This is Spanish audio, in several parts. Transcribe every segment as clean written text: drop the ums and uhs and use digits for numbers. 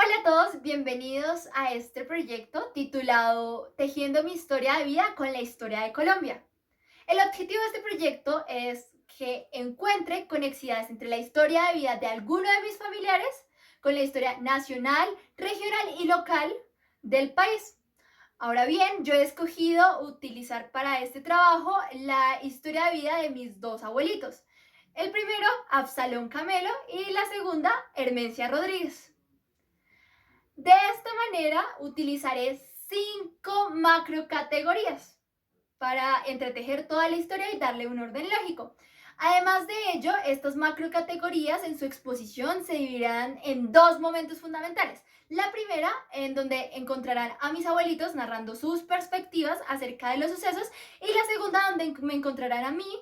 Hola a todos, bienvenidos a este proyecto titulado Tejiendo mi historia de vida con la historia de Colombia. El objetivo de este proyecto es que encuentre conexiones entre la historia de vida de alguno de mis familiares con la historia nacional, regional y local del país. Ahora bien, yo he escogido utilizar para este trabajo la historia de vida de mis dos abuelitos. El primero, Absalón Camelo, y la segunda, Hermencia Rodríguez. De esta manera utilizaré 5 macrocategorías para entretejer toda la historia y darle un orden lógico. Además de ello, estas macrocategorías en su exposición se dividirán en dos momentos fundamentales. La primera, en donde encontrarán a mis abuelitos narrando sus perspectivas acerca de los sucesos, y la segunda, donde me encontrarán a mí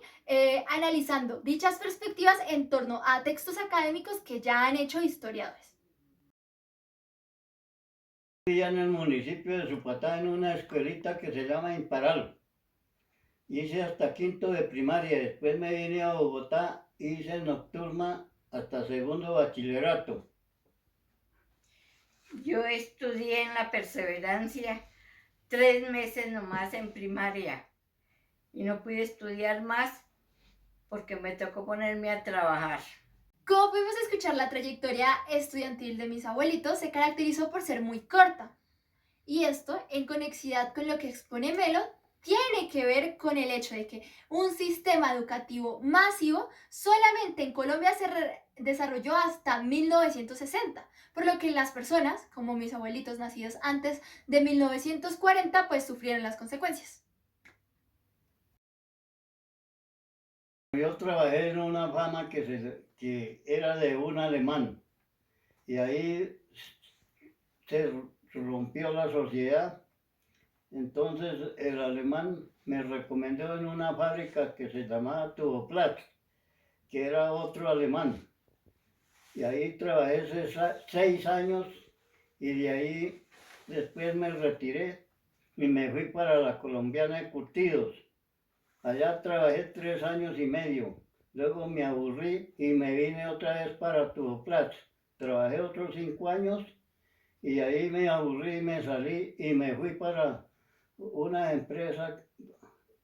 analizando dichas perspectivas en torno a textos académicos que ya han hecho historiadores. Vivía en el municipio de Zupatá en una escuelita que se llama Imparal. Hice hasta quinto de primaria, después me vine a Bogotá, hice nocturna hasta segundo bachillerato. Yo estudié en la Perseverancia 3 meses nomás en primaria y no pude estudiar más porque me tocó ponerme a trabajar. Como pudimos escuchar, la trayectoria estudiantil de mis abuelitos se caracterizó por ser muy corta. Y esto, en conexidad con lo que expone Melo, tiene que ver con el hecho de que un sistema educativo masivo solamente en Colombia se desarrolló hasta 1960, por lo que las personas, como mis abuelitos nacidos antes de 1940, pues sufrieron las consecuencias. Yo trabajé en una fama que era de un alemán y ahí se rompió la sociedad. Entonces el alemán me recomendó en una fábrica que se llamaba Tuboplast, que era otro alemán. Y ahí trabajé 6 años y de ahí después me retiré y me fui para la Colombiana de Curtidos. Allá trabajé 3 años y medio. Luego me aburrí y me vine otra vez para Tuboplast. Trabajé otros 5 años y ahí me aburrí y me salí y me fui para una empresa,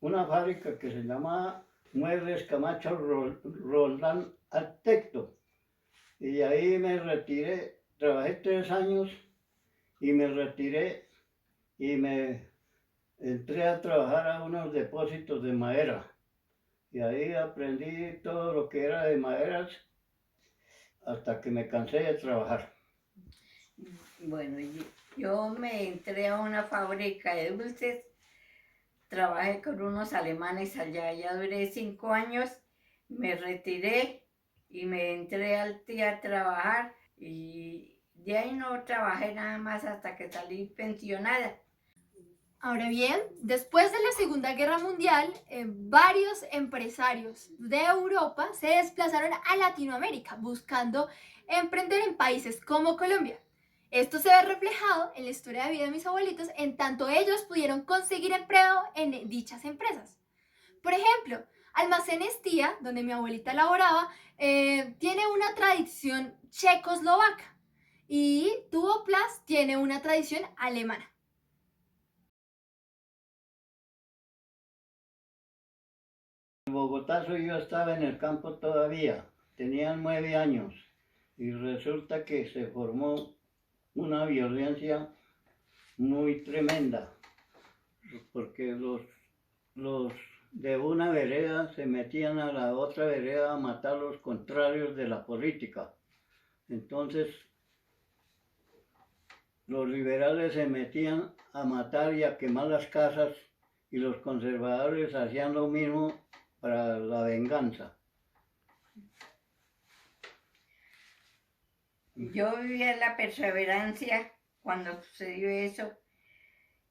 una fábrica que se llamaba Muebles Camacho Roldán Arquitecto. Y ahí me retiré, trabajé 3 años y me retiré y me entré a trabajar a unos depósitos de madera. Y ahí aprendí todo lo que era de maderas hasta que me cansé de trabajar. Bueno, yo me entré a una fábrica de dulces, trabajé con unos alemanes allá, ya duré 5 años, me retiré y me entré al TIA a trabajar y de ahí no trabajé nada más hasta que salí pensionada. Ahora bien, después de la Segunda Guerra Mundial, varios empresarios de Europa se desplazaron a Latinoamérica buscando emprender en países como Colombia. Esto se ve reflejado en la historia de vida de mis abuelitos, en tanto ellos pudieron conseguir empleo en dichas empresas. Por ejemplo, Almacenes Tía, donde mi abuelita laboraba, tiene una tradición checoslovaca y Tuboplas tiene una tradición alemana. En Bogotazo yo estaba en el campo todavía, tenía 9 años y resulta que se formó una violencia muy tremenda, porque los de una vereda se metían a la otra vereda a matar a los contrarios de la política. Entonces los liberales se metían a matar y a quemar las casas y los conservadores hacían lo mismo para la venganza. Yo vivía en la Perseverancia cuando sucedió eso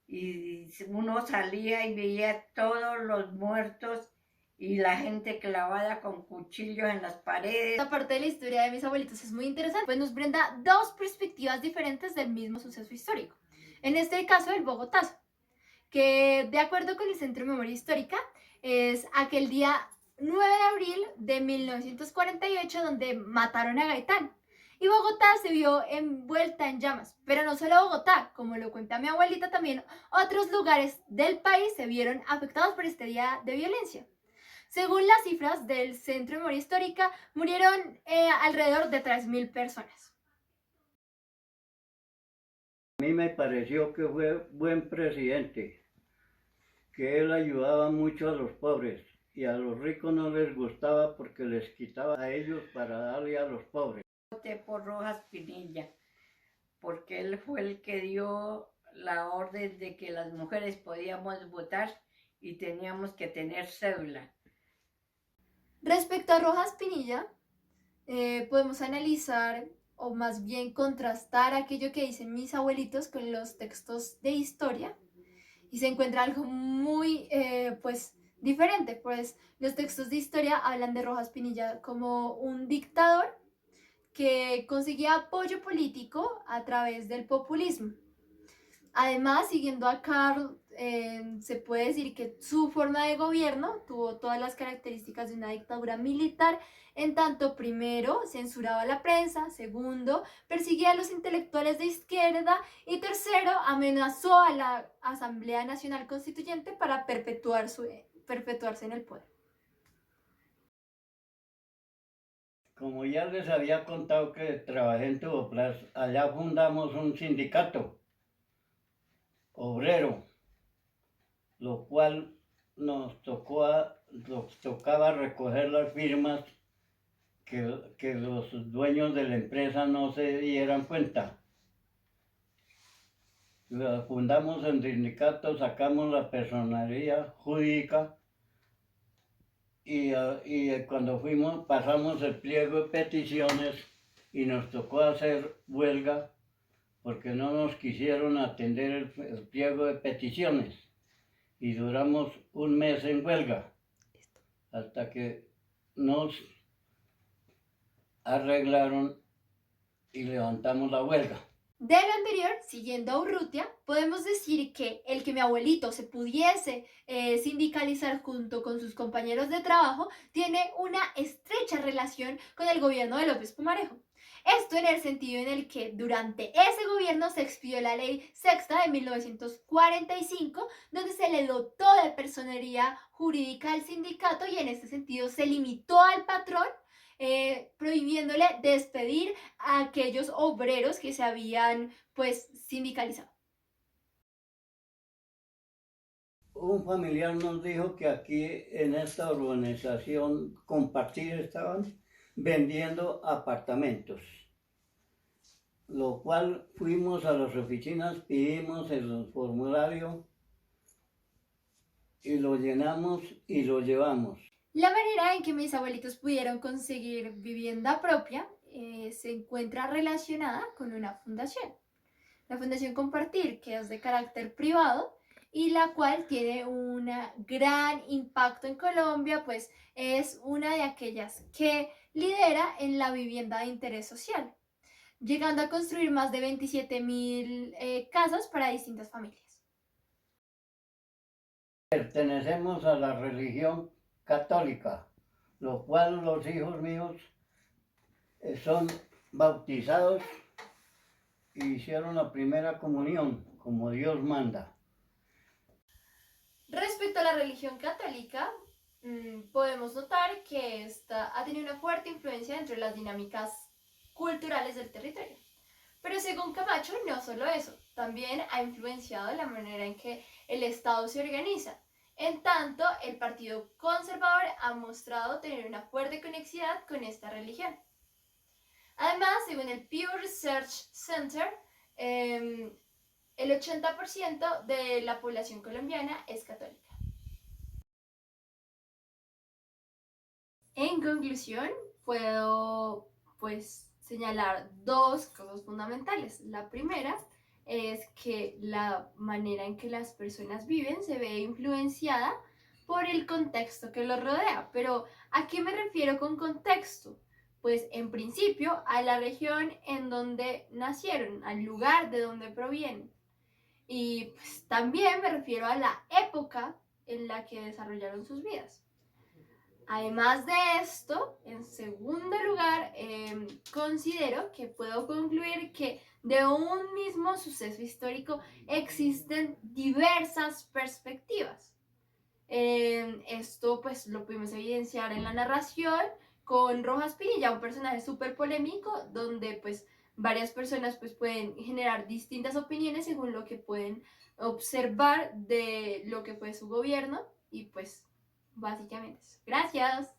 y uno salía y veía todos los muertos y la gente clavada con cuchillos en las paredes. La parte de la historia de mis abuelitos es muy interesante, pues nos brinda dos perspectivas diferentes del mismo suceso histórico. En este caso, el Bogotazo, que de acuerdo con el Centro de Memoria Histórica, es aquel día 9 de abril de 1948 donde mataron a Gaitán. y Bogotá se vio envuelta en llamas. Pero no solo Bogotá, como lo cuenta mi abuelita, también otros lugares del país se vieron afectados por este día de violencia. Según las cifras del Centro de Memoria Histórica, murieron alrededor de 3.000 personas. A mí me pareció que fue buen presidente, que él ayudaba mucho a los pobres y a los ricos no les gustaba porque les quitaba a ellos para darle a los pobres. Voté por Rojas Pinilla, porque él fue el que dio la orden de que las mujeres podíamos votar y teníamos que tener cédula. Respecto a Rojas Pinilla, podemos analizar o más bien contrastar aquello que dicen mis abuelitos con los textos de historia y se encuentra algo muy diferente, pues los textos de historia hablan de Rojas Pinilla como un dictador que conseguía apoyo político a través del populismo. Además, siguiendo a Karl, se puede decir que su forma de gobierno tuvo todas las características de una dictadura militar, en tanto primero censuraba la prensa, segundo perseguía a los intelectuales de izquierda y tercero amenazó a la Asamblea Nacional Constituyente para perpetuarse en el poder. Como ya les había contado que trabajé en Tuboplas, allá fundamos un sindicato obrero, lo cual nos tocaba recoger las firmas que los dueños de la empresa no se dieran cuenta. Fundamos el sindicato, sacamos la personería jurídica y cuando pasamos el pliego de peticiones y nos tocó hacer huelga porque no nos quisieron atender el pliego de peticiones y duramos un mes en huelga hasta que nos arreglaron y levantamos la huelga. De lo anterior, siguiendo a Urrutia, podemos decir que el que mi abuelito se pudiese sindicalizar junto con sus compañeros de trabajo tiene una estrecha relación con el gobierno de López Pumarejo. Esto en el sentido en el que durante ese gobierno se expidió la ley sexta de 1945, donde se le dotó de personería jurídica al sindicato y en este sentido se limitó al patrón prohibiéndole despedir a aquellos obreros que se habían sindicalizado. Un familiar nos dijo que aquí en esta urbanización Compartir estaban vendiendo apartamentos, lo cual fuimos a las oficinas, pedimos el formulario y lo llenamos y lo llevamos. La manera en que mis abuelitos pudieron conseguir vivienda propia se encuentra relacionada con una fundación. La Fundación Compartir, que es de carácter privado y la cual tiene un gran impacto en Colombia, pues es una de aquellas que lidera en la vivienda de interés social, llegando a construir más de 27.000 casas para distintas familias. Pertenecemos a la religión católica, lo cual los hijos míos son bautizados e hicieron la primera comunión, como Dios manda. Respecto a la religión católica, podemos notar que esta ha tenido una fuerte influencia entre las dinámicas culturales del territorio. Pero según Camacho, no solo eso, también ha influenciado la manera en que el Estado se organiza. En tanto, el Partido Conservador ha mostrado tener una fuerte conexidad con esta religión. Además, según el Pew Research Center, el 80% de la población colombiana es católica. En conclusión, puedo señalar dos cosas fundamentales. La primera es que la manera en que las personas viven se ve influenciada por el contexto que los rodea. Pero, ¿a qué me refiero con contexto? Pues en principio a la región en donde nacieron, al lugar de donde provienen. Y también me refiero a la época en la que desarrollaron sus vidas. Además de esto, en segundo lugar, considero que puedo concluir que de un mismo suceso histórico existen diversas perspectivas. Esto pues lo pudimos evidenciar en la narración con Rojas Pinilla, un personaje súper polémico donde pues varias personas pues pueden generar distintas opiniones según lo que pueden observar de lo que fue su gobierno y pues básicamente eso. Gracias.